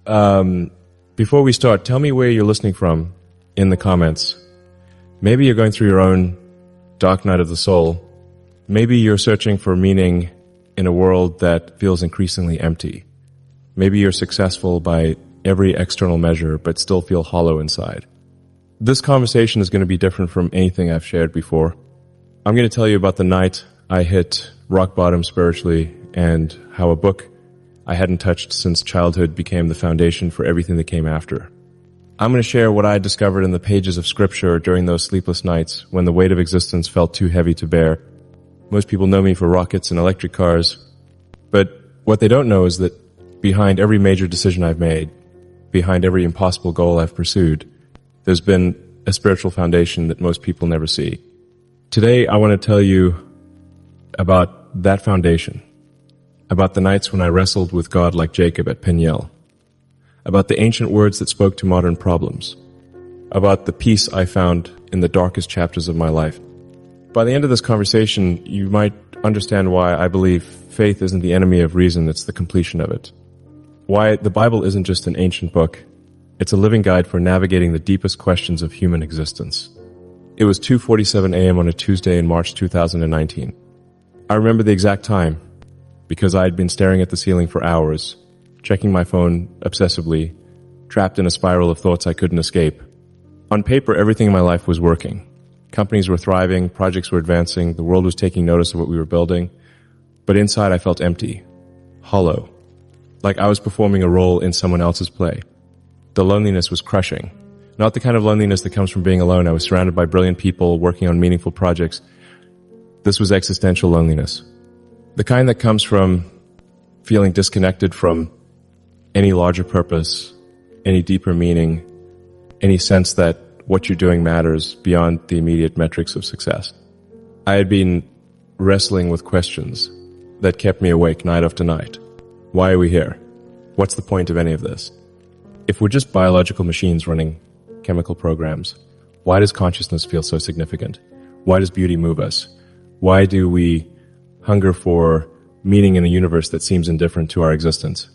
Before we start, tell me where you're listening from in the comments. Maybe you're going through your own dark night of the soul. Maybe you're searching for meaning in a world that feels increasingly empty. Maybe you're successful by every external measure, but still feel hollow inside. This conversation is going to be different from anything I've shared before. I'm going to tell you about the night I hit rock bottom spiritually and how a book I hadn't touched since childhood became the foundation for everything that came after. I'm going to share what I discovered in the pages of scripture during those sleepless nights when the weight of existence felt too heavy to bear. Most people know me for rockets and electric cars, but what they don't know is that behind every major decision I've made, behind every impossible goal I've pursued, there's been a spiritual foundation that most people never see. Today, I want to tell you about that foundation, about the nights when I wrestled with God like Jacob at Peniel, about the ancient words that spoke to modern problems, about the peace I found in the darkest chapters of my life. By the end of this conversation, you might understand why I believe faith isn't the enemy of reason, it's the completion of it. Why the Bible isn't just an ancient book, it's a living guide for navigating the deepest questions of human existence. It was 2:47 a.m. on a Tuesday in March 2019. I remember the exact time because I had been staring at the ceiling for hours, checking my phone obsessively, trapped in a spiral of thoughts I couldn't escape. On paper, everything in my life was working. Companies were thriving, projects were advancing, the world was taking notice of what we were building. But inside I felt empty, hollow, like I was performing a role in someone else's play. The loneliness was crushing. Not the kind of loneliness that comes from being alone. I was surrounded by brilliant people working on meaningful projects. This was existential loneliness. The kind that comes from feeling disconnected from any larger purpose, any deeper meaning, any sense that what you're doing matters beyond the immediate metrics of success. I had been wrestling with questions that kept me awake night after night. Why are we here? What's the point of any of this? If we're just biological machines running chemical programs, why does consciousness feel so significant? Why does beauty move us? Why do we hunger for meaning in a universe that seems indifferent to our existence?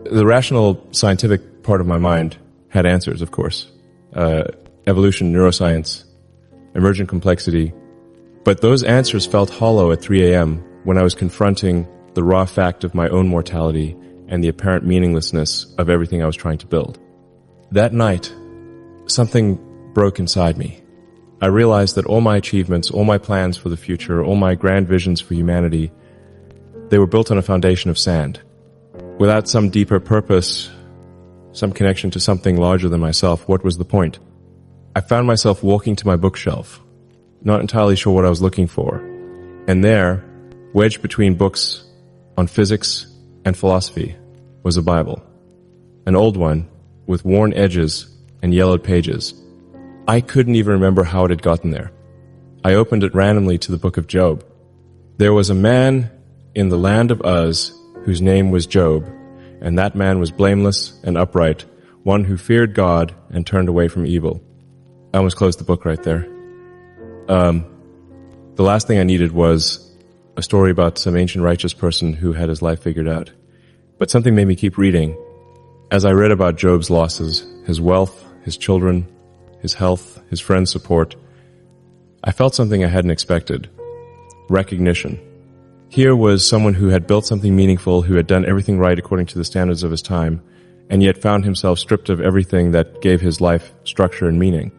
The rational, scientific part of my mind had answers, of course. Evolution, neuroscience, emergent complexity. But those answers felt hollow at 3 a.m. when I was confronting the raw fact of my own mortality and the apparent meaninglessness of everything I was trying to build. That night, something broke inside me. I realized that all my achievements, all my plans for the future, all my grand visions for humanity, they were built on a foundation of sand. Without some deeper purpose, some connection to something larger than myself, what was the point? I found myself walking to my bookshelf, not entirely sure what I was looking for. And there, wedged between books on physics and philosophy, was a Bible. An old one with worn edges and yellowed pages. I couldn't even remember how it had gotten there. I opened it randomly to the book of Job. There was a man in the land of Uz whose name was Job, and that man was blameless and upright, one who feared God and turned away from evil. I almost closed the book right there. The last thing I needed was a story about some ancient righteous person who had his life figured out. But something made me keep reading. As I read about Job's losses, his wealth, his children, his health, his friends' support, I felt something I hadn't expected. Recognition. Here was someone who had built something meaningful, who had done everything right according to the standards of his time, and yet found himself stripped of everything that gave his life structure and meaning.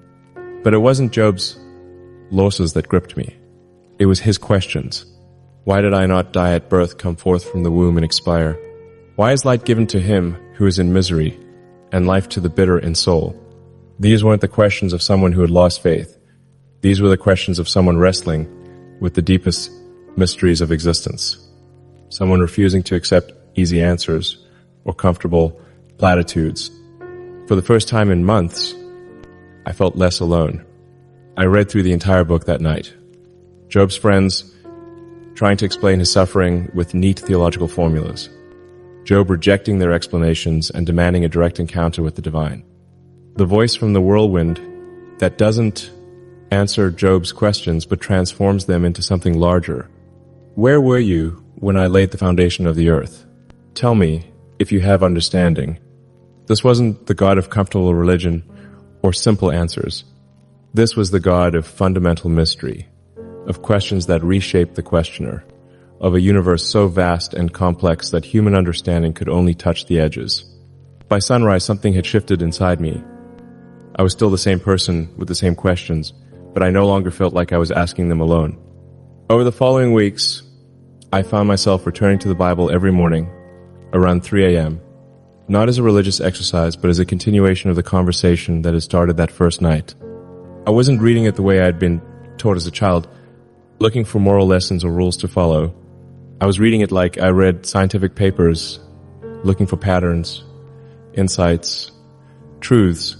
But it wasn't Job's losses that gripped me. It was his questions. Why did I not die at birth, come forth from the womb and expire? Why is light given to him who is in misery, and life to the bitter in soul? These weren't the questions of someone who had lost faith. These were the questions of someone wrestling with the deepest mysteries of existence. Someone refusing to accept easy answers or comfortable platitudes. For the first time in months, I felt less alone. I read through the entire book that night. Job's friends trying to explain his suffering with neat theological formulas. Job rejecting their explanations and demanding a direct encounter with the divine. The voice from the whirlwind that doesn't answer Job's questions but transforms them into something larger. Where were you when I laid the foundation of the earth? Tell me, if you have understanding, This wasn't the God of comfortable religion or simple answers. This was the God of fundamental mystery, of questions that reshaped the questioner, of a universe so vast and complex that human understanding could only touch the edges. By sunrise, something had shifted inside me. I was still the same person with the same questions, but I no longer felt like I was asking them alone. Over the following weeks, I found myself returning to the Bible every morning, around 3 a.m., not as a religious exercise, but as a continuation of the conversation that had started that first night. I wasn't reading it the way I had been taught as a child, looking for moral lessons or rules to follow. I was reading it like I read scientific papers, looking for patterns, insights, truths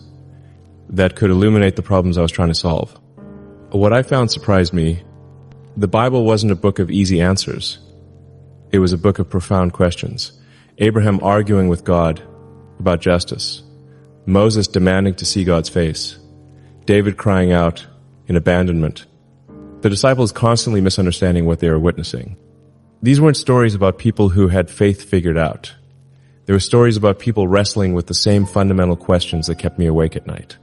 that could illuminate the problems I was trying to solve. What I found surprised me. The Bible wasn't a book of easy answers. It was a book of profound questions. Abraham arguing with God about justice. Moses demanding to see God's face. David crying out in abandonment. The disciples constantly misunderstanding what they were witnessing. These weren't stories about people who had faith figured out. They were stories about people wrestling with the same fundamental questions that kept me awake at night.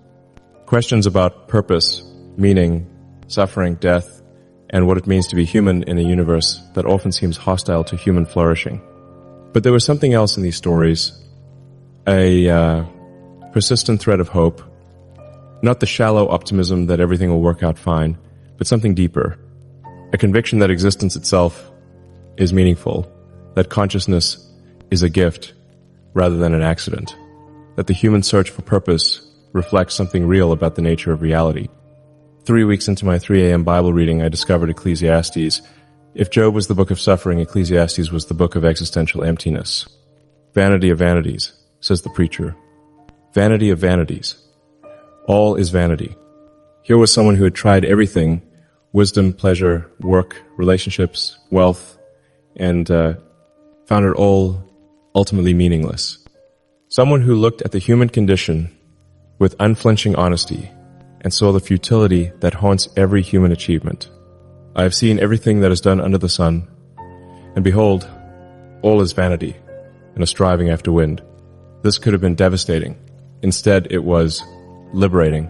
Questions about purpose, meaning, suffering, death, and what it means to be human in a universe that often seems hostile to human flourishing. But there was something else in these stories, a persistent thread of hope, not the shallow optimism that everything will work out fine, but something deeper, a conviction that existence itself is meaningful, that consciousness is a gift rather than an accident, that the human search for purpose reflects something real about the nature of reality. 3 weeks into my 3 a.m. Bible reading, I discovered Ecclesiastes. If Job was the book of suffering, Ecclesiastes was the book of existential emptiness. Vanity of vanities, says the preacher. Vanity of vanities. All is vanity. Here was someone who had tried everything, wisdom, pleasure, work, relationships, wealth, and found it all ultimately meaningless. Someone who looked at the human condition with unflinching honesty and saw the futility that haunts every human achievement. I have seen everything that is done under the sun, and behold, all is vanity and a striving after wind. This could have been devastating. Instead, it was liberating.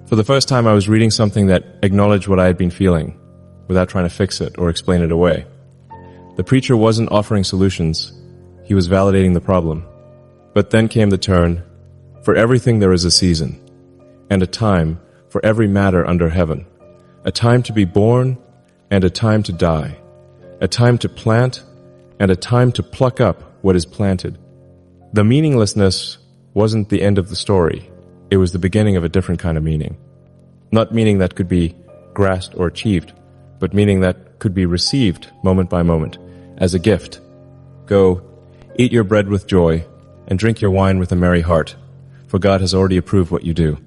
For the first time, I was reading something that acknowledged what I had been feeling, without trying to fix it or explain it away. The preacher wasn't offering solutions, he was validating the problem. But then came the turn, for everything there is a season, and a time for every matter under heaven, a time to be born and a time to die, a time to plant and a time to pluck up what is planted. The meaninglessness wasn't the end of the story, it was the beginning of a different kind of meaning. Not meaning that could be grasped or achieved, but meaning that could be received moment by moment as a gift. Go, eat your bread with joy, and drink your wine with a merry heart, for God has already approved what you do.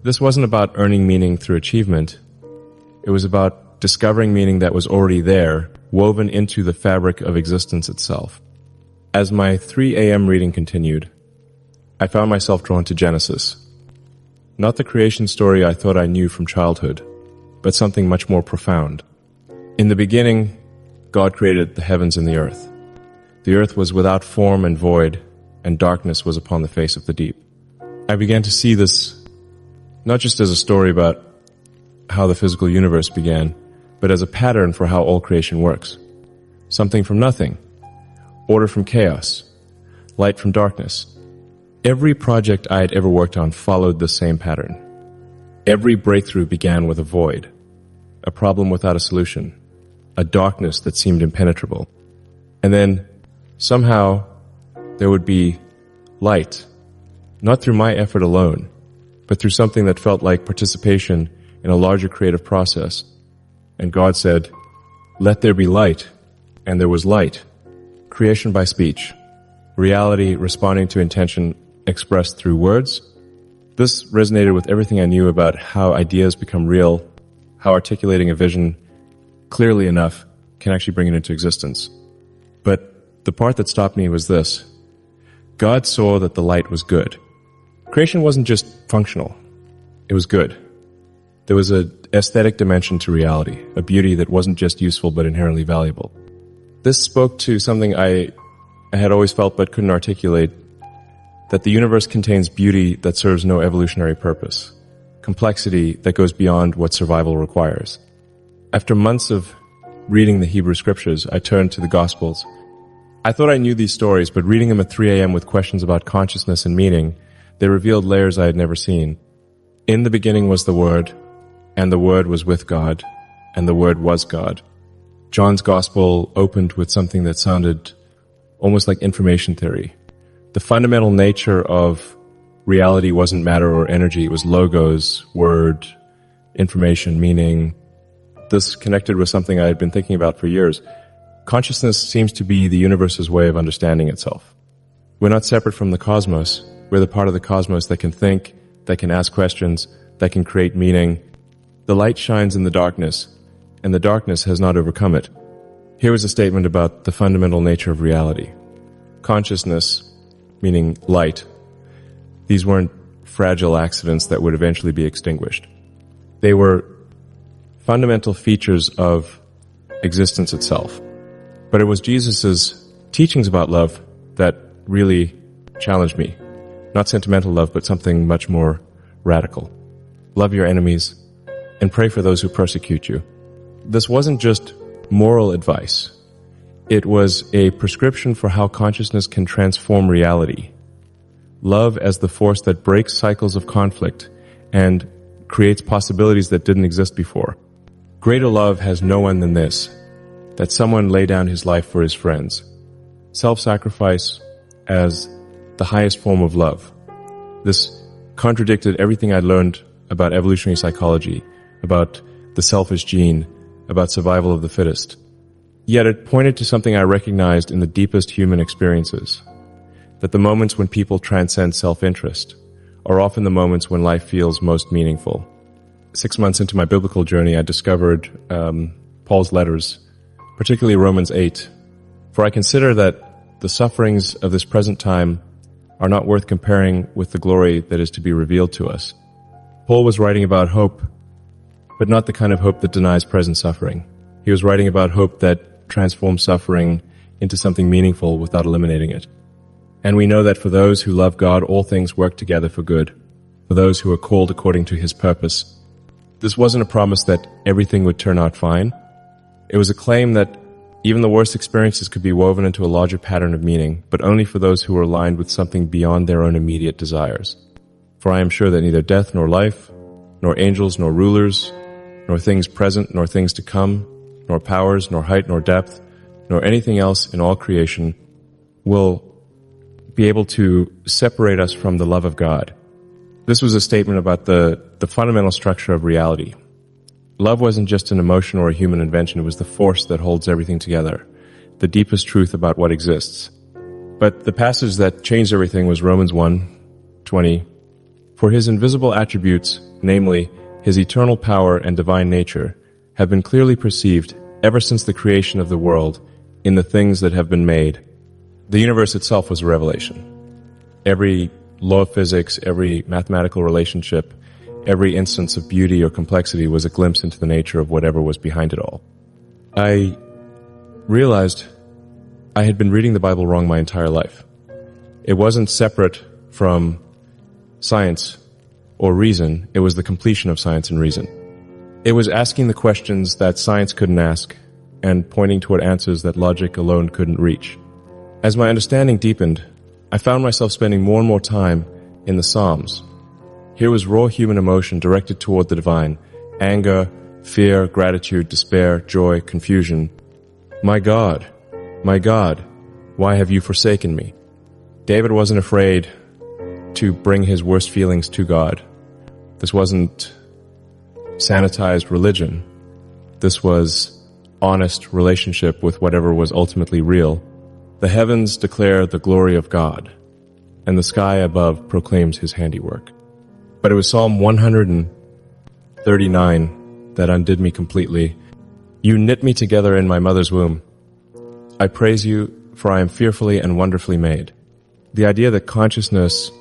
This wasn't about earning meaning through achievement. It was about discovering meaning that was already there, woven into the fabric of existence itself. As my 3 a.m. reading continued, I found myself drawn to Genesis. Not the creation story I thought I knew from childhood, but something much more profound. In the beginning, God created the heavens and the earth. The earth was without form and void, and darkness was upon the face of the deep. I began to see this not just as a story about how the physical universe began, but as a pattern for how all creation works. Something from nothing, order from chaos, light from darkness. Every project I had ever worked on followed the same pattern. Every breakthrough began with a void, a problem without a solution, a darkness that seemed impenetrable. And then, somehow, there would be light, not through my effort alone, but through something that felt like participation in a larger creative process. And God said, "Let there be light," and there was light. Creation by speech, reality responding to intention expressed through words. This resonated with everything I knew about how ideas become real, how articulating a vision clearly enough can actually bring it into existence. But the part that stopped me was this. God saw that the light was good. Creation wasn't just functional. It was good. There was an aesthetic dimension to reality, a beauty that wasn't just useful but inherently valuable. This spoke to something I had always felt but couldn't articulate, that the universe contains beauty that serves no evolutionary purpose, complexity that goes beyond what survival requires. After months of reading the Hebrew scriptures, I turned to the Gospels. I thought I knew these stories, but reading them at 3 a.m. with questions about consciousness and meaning, they revealed layers I had never seen. In the beginning was the Word, and the Word was with God, and the Word was God. John's Gospel opened with something that sounded almost like information theory. The fundamental nature of reality wasn't matter or energy, it was logos, word, information, meaning. This connected with something I had been thinking about for years. Consciousness seems to be the universe's way of understanding itself. We're not separate from the cosmos. We're the part of the cosmos that can think, that can ask questions, that can create meaning. The light shines in the darkness, and the darkness has not overcome it. Here was a statement about the fundamental nature of reality. Consciousness, meaning light, these weren't fragile accidents that would eventually be extinguished. They were fundamental features of existence itself. But it was Jesus' teachings about love that really challenged me. Not sentimental love, but something much more radical. Love your enemies and pray for those who persecute you. This wasn't just moral advice. It was a prescription for how consciousness can transform reality. Love as the force that breaks cycles of conflict and creates possibilities that didn't exist before. Greater love has no one than this, that someone lay down his life for his friends. Self-sacrifice as the highest form of love. This contradicted everything I'd learned about evolutionary psychology, about the selfish gene, about survival of the fittest. Yet it pointed to something I recognized in the deepest human experiences, that the moments when people transcend self-interest are often the moments when life feels most meaningful. 6 months into my biblical journey, I discovered Paul's letters, particularly Romans 8. For I consider that the sufferings of this present time are not worth comparing with the glory that is to be revealed to us. Paul was writing about hope, but not the kind of hope that denies present suffering. He was writing about hope that transforms suffering into something meaningful without eliminating it. And we know that for those who love God, all things work together for good, for those who are called according to His purpose. This wasn't a promise that everything would turn out fine. It was a claim that even the worst experiences could be woven into a larger pattern of meaning, but only for those who were aligned with something beyond their own immediate desires. For I am sure that neither death nor life, nor angels nor rulers, nor things present nor things to come, nor powers, nor height, nor depth, nor anything else in all creation will be able to separate us from the love of God. This was a statement about the fundamental structure of reality. Love wasn't just an emotion or a human invention, it was the force that holds everything together, the deepest truth about what exists. But the passage that changed everything was Romans 1:20. For His invisible attributes, namely His eternal power and divine nature, have been clearly perceived ever since the creation of the world in the things that have been made. The universe itself was a revelation. Every law of physics, every mathematical relationship, every instance of beauty or complexity was a glimpse into the nature of whatever was behind it all. I realized I had been reading the Bible wrong my entire life. It wasn't separate from science or reason, it was the completion of science and reason. It was asking the questions that science couldn't ask and pointing toward answers that logic alone couldn't reach. As my understanding deepened, I found myself spending more and more time in the Psalms. Here was raw human emotion directed toward the divine. Anger, fear, gratitude, despair, joy, confusion. My God, why have you forsaken me? David wasn't afraid to bring his worst feelings to God. This wasn't sanitized religion. This was honest relationship with whatever was ultimately real. The heavens declare the glory of God, and the sky above proclaims His handiwork. But it was Psalm 139 that undid me completely. You knit me together in my mother's womb. I praise you, for I am fearfully and wonderfully made. The idea that consciousness,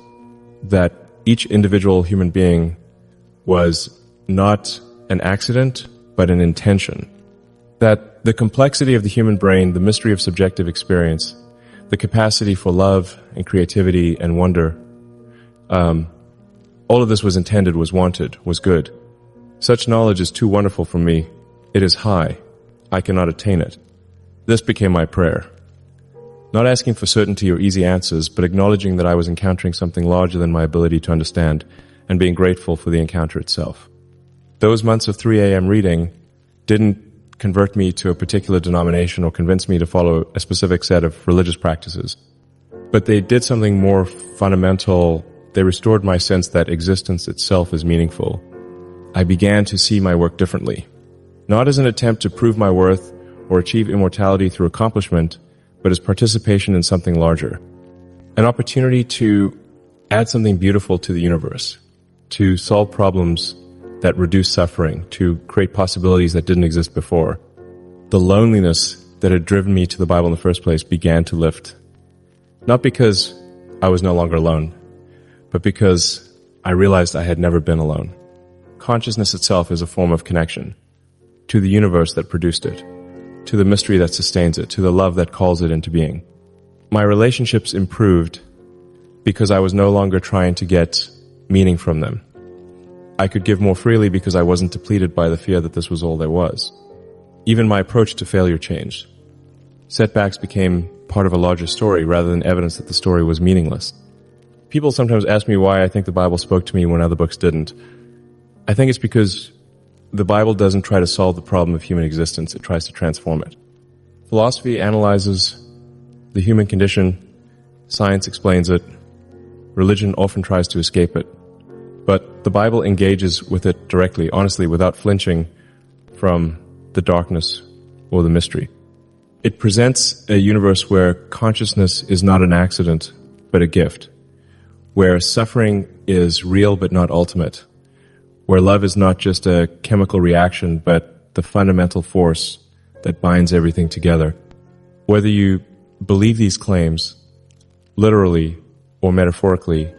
that each individual human being was not an accident, but an intention. That the complexity of the human brain, the mystery of subjective experience, the capacity for love and creativity and wonder. All of this was intended, was wanted, was good. Such knowledge is too wonderful for me. It is high. I cannot attain it. This became my prayer. Not asking for certainty or easy answers, but acknowledging that I was encountering something larger than my ability to understand, and being grateful for the encounter itself. Those months of 3 a.m. reading didn't convert me to a particular denomination or convince me to follow a specific set of religious practices. But they did something more fundamental. They restored my sense that existence itself is meaningful. I began to see my work differently, not as an attempt to prove my worth or achieve immortality through accomplishment, but as participation in something larger. An opportunity to add something beautiful to the universe, to solve problems that reduce suffering, to create possibilities that didn't exist before. The loneliness that had driven me to the Bible in the first place began to lift. Not because I was no longer alone, but because I realized I had never been alone. Consciousness itself is a form of connection to the universe that produced it, to the mystery that sustains it, to the love that calls it into being. My relationships improved because I was no longer trying to get meaning from them. I could give more freely because I wasn't depleted by the fear that this was all there was. Even my approach to failure changed. Setbacks became part of a larger story rather than evidence that the story was meaningless. People sometimes ask me why I think the Bible spoke to me when other books didn't. I think it's because the Bible doesn't try to solve the problem of human existence, it tries to transform it. Philosophy analyzes the human condition, science explains it, religion often tries to escape it. But the Bible engages with it directly, honestly, without flinching from the darkness or the mystery. It presents a universe where consciousness is not an accident, but a gift, where suffering is real but not ultimate, where love is not just a chemical reaction, but the fundamental force that binds everything together. Whether you believe these claims, literally or metaphorically,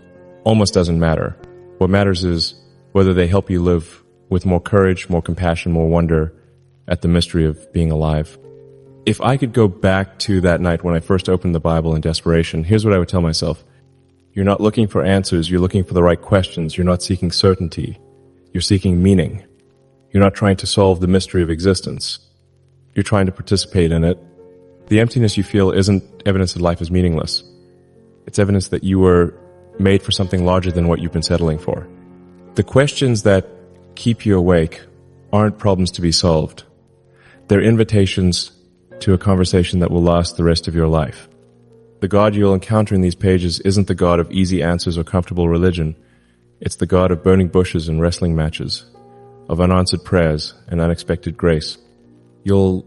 almost doesn't matter. What matters is whether they help you live with more courage, more compassion, more wonder at the mystery of being alive. If I could go back to that night when I first opened the Bible in desperation, here's what I would tell myself. You're not looking for answers, you're looking for the right questions. You're not seeking certainty. You're seeking meaning. You're not trying to solve the mystery of existence. You're trying to participate in it. The emptiness you feel isn't evidence that life is meaningless. It's evidence that you were made for something larger than what you've been settling for. The questions that keep you awake aren't problems to be solved. They're invitations to a conversation that will last the rest of your life. The God you'll encounter in these pages isn't the God of easy answers or comfortable religion. It's the God of burning bushes and wrestling matches, of unanswered prayers and unexpected grace. You'll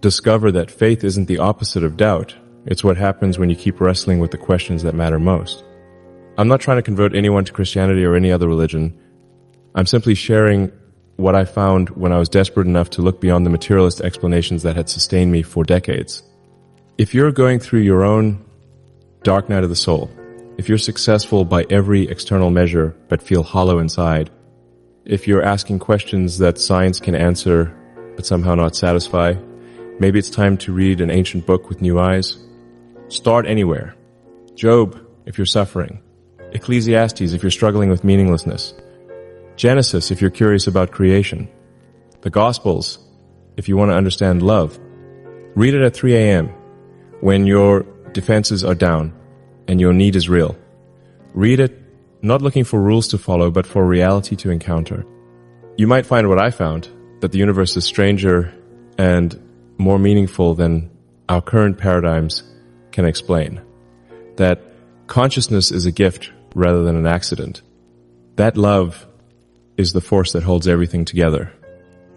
discover that faith isn't the opposite of doubt. It's what happens when you keep wrestling with the questions that matter most. I'm not trying to convert anyone to Christianity or any other religion. I'm simply sharing what I found when I was desperate enough to look beyond the materialist explanations that had sustained me for decades. If you're going through your own dark night of the soul, if you're successful by every external measure but feel hollow inside, if you're asking questions that science can answer but somehow not satisfy, maybe it's time to read an ancient book with new eyes. Start anywhere. Job, if you're suffering. Ecclesiastes, if you're struggling with meaninglessness. Genesis, if you're curious about creation. The Gospels, if you want to understand love. Read it at 3 a.m. when your defenses are down and your need is real. Read it not looking for rules to follow, but for reality to encounter. You might find what I found, that the universe is stranger and more meaningful than our current paradigms can explain. That consciousness is a gift rather than an accident. That love is the force that holds everything together.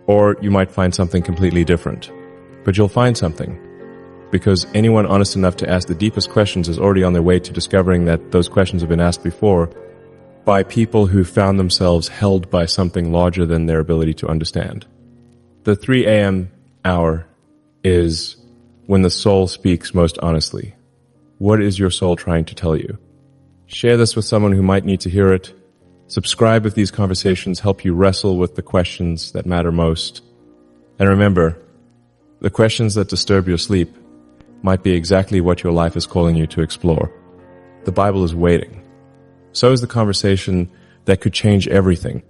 Or you might find something completely different. But you'll find something. Because anyone honest enough to ask the deepest questions is already on their way to discovering that those questions have been asked before by people who found themselves held by something larger than their ability to understand. The 3 a.m. hour is when the soul speaks most honestly. What is your soul trying to tell you? Share this with someone who might need to hear it. Subscribe if these conversations help you wrestle with the questions that matter most. And remember, the questions that disturb your sleep might be exactly what your life is calling you to explore. The Bible is waiting. So is the conversation that could change everything.